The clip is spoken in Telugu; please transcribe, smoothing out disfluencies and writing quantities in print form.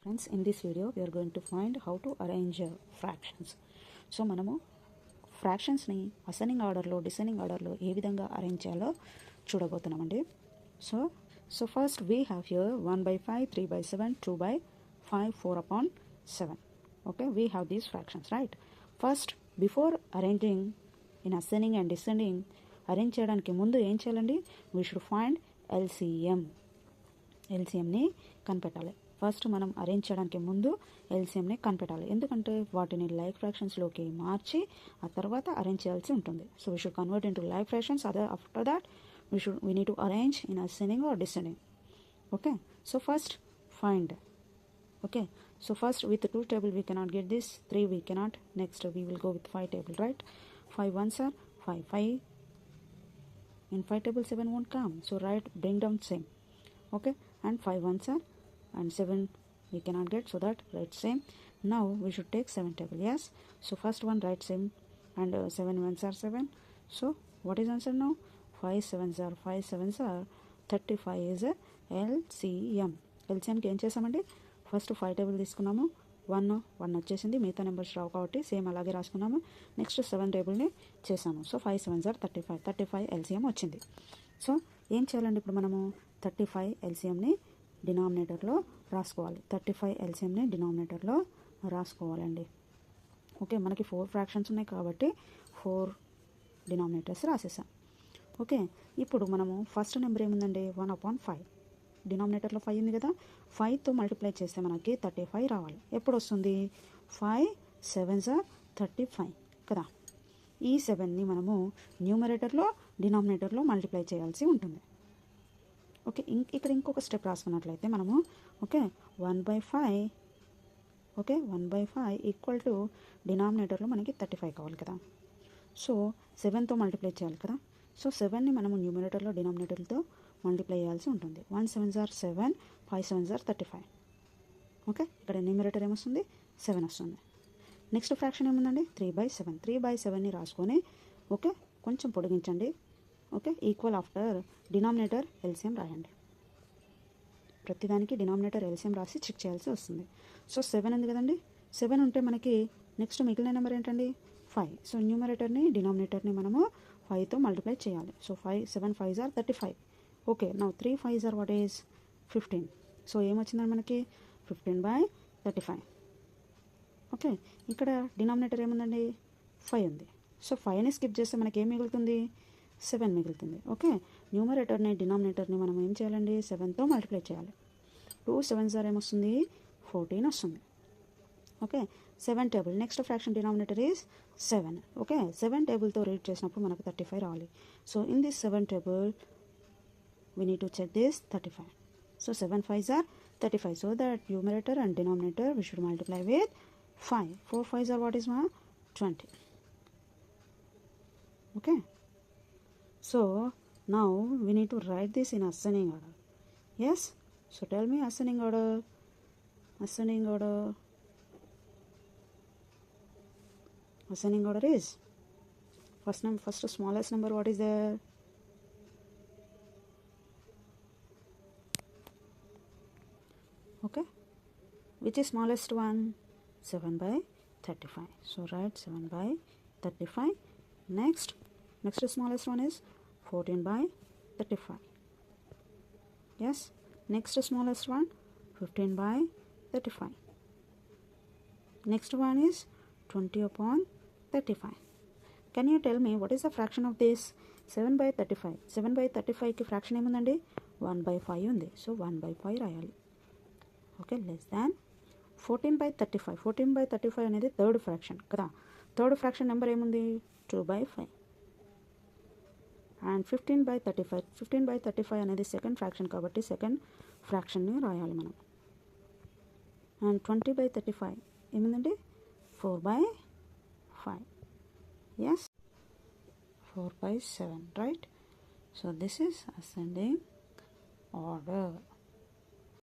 Friends, in this video we are going to find how to arrange fractions. So మనము ఫ్రాక్షన్స్ని అసెండింగ్ ఆర్డర్లో డిసెండింగ్ ఆర్డర్లో ఏ విధంగా అరేంజ్ చేయాలో చూడబోతున్నామండి. So first we have here 1/5, 3/7, 2/5, 4/7. Okay, we have these fractions, right? First, before arranging in ascending and descending, arrange చేయడానికి ముందు ఏం చేయాలండి? వీ షుడ్ ఫైండ్ ఎల్సిఎంని కనిపెట్టాలి. ఫస్ట్ మనం అరేంజ్ చేయడానికి ముందు ఎల్సిఎంని కనిపెట్టాలి. ఎందుకంటే వాటిని లైక్ ఫ్రాక్షన్స్లోకి మార్చి ఆ తర్వాత అరేంజ్ చేయాల్సి ఉంటుంది. So we should convert into like fractions. After that we need to arrange in ascending or descending. Okay, so first find. Okay, so first with 2 table we cannot get this, 3 we cannot. Next we will go with 5 table, right? 5 ones are 5 in 5 table 7 won't come, so bring down same. Okay, and 5 ones are and 7 we cannot get, so that write same. Now we should take 7 table. Yes, so first one write same and 7 ones are 7. So what is answer now? 5 sevens are 35 is LCM. ఎల్సిఎంకి ఏం చేసామండి? ఫస్ట్ 5 టేబుల్ తీసుకున్నాము, 1 వచ్చేసింది, మిగతా నెంబర్స్ రావు కాబట్టి సేమ్ అలాగే రాసుకున్నాము. నెక్స్ట్ 7 టేబుల్ని చేసాము. సో 5 sevens are 35 ఎల్సిఎం వచ్చింది. సో ఏం చేయాలండి ఇప్పుడు మనము? 35 ఎల్సిఎంని డినామినేటర్లో రాసుకోవాలి. 35 ఎల్సిఎంని డినామినేటర్లో రాసుకోవాలండి. ఓకే, మనకి 4 ఫ్రాక్షన్స్ ఉన్నాయి కాబట్టి 4 డినామినేటర్స్ రాసేసాం. ఓకే, ఇప్పుడు మనము ఫస్ట్ నెంబర్ ఏముందండి? 1/5. డినామినేటర్లో 5 ఉంది కదా, 5తో మల్టిప్లై చేస్తే మనకి 35 రావాలి. ఎప్పుడు వస్తుంది? 5 sevens are 35 కదా. ఈ 7ని మనము న్యూమరేటర్లో డినామినేటర్లో మల్టిప్లై చేయాల్సి ఉంటుంది. ఓకే, ఇక్కడ ఇంకొక స్టెప్ రాసుకున్నట్లయితే మనము 1/5 ఈక్వల్ టు డినామినేటర్లో మనకి 35 కావాలి కదా. సో 7తో మల్టిప్లై చేయాలి కదా. సో 7ని మనము న్యూమరేటర్లో డినామినేటర్తో మల్టిప్లై చేయాల్సి ఉంటుంది. 1 sevens are 7, 5 sevens are 35. Okay, ఇక్కడ న్యూమరేటర్ ఏమొస్తుంది? 7 వస్తుంది. నెక్స్ట్ ఫ్రాక్షన్ ఏముందండి? 3/7. 3/7ని రాసుకొని ఓకే కొంచెం పొడిగించండి. Okay, equal after denominator LCM రాయండి. ప్రతిదానికి డినామినేటర్ ఎల్సిఎం రాసి చెక్ చేయాల్సి వస్తుంది. సో 7 ఉంది కదండి, 7 ఉంటే మనకి నెక్స్ట్ మిగిలిన నెంబర్ ఏంటండి? 5. సో న్యూమరేటర్ని డినామినేటర్ని మనము 5తో మల్టిప్లై చేయాలి. So 7 5s are 35. Okay, now 3 5s are what is 15. So ఏమొచ్చిందని మనకి? 15/35. ఓకే, ఇక్కడ డినామినేటర్ ఏముందండి? 5 ఉంది. సో 5ని స్కిప్ చేస్తే మనకి ఏం మిగులుతుంది? 7 మిగులుతుంది. ఓకే, న్యూమరేటర్ని డినామినేటర్ని మనం ఏం చేయాలండి? 7తో మల్టిప్లై చేయాలి. 2 sevens are ఏమొస్తుంది? 14 వస్తుంది. Okay, 7 table next fraction denominator is 7. Okay, 7 టేబుల్తో రీడ్ చేసినప్పుడు మనకు 35 రావాలి. So in this 7 table we need to check this 35. So 7 5s are 35. So that numerator and denominator we should multiply with 5. 4 5s are what is 20. Okay, so now we need to write this in ascending order. Yes, so tell me ascending order. Ascending order is first smallest number. What is there? Okay, which is smallest one? 7/35. So write 7/35. Next smallest one is 14/35. Yes, next smallest one 15/35. Next one is 20/35. Can you tell me what is the fraction of this? 7/35. 7/35కి fraction ఏముందండి? 1/5 ఉంది. సో 1/5 రాయాలి. Okay, less than 14/35. 14/35 అనేది థర్డ్ ఫ్రాక్షన్ కదా. థర్డ్ ఫ్రాక్షన్ నెంబర్ ఏముంది? 2/5. అండ్ 15/35. 15/35 అనేది సెకండ్ ఫ్రాక్షన్ కాబట్టి సెకండ్ ఫ్రాక్షన్ని రాయాలి మనం. అండ్ 20/35 ఏముందండి? 4/5. Yes, 4/7, right? So this is ascending order.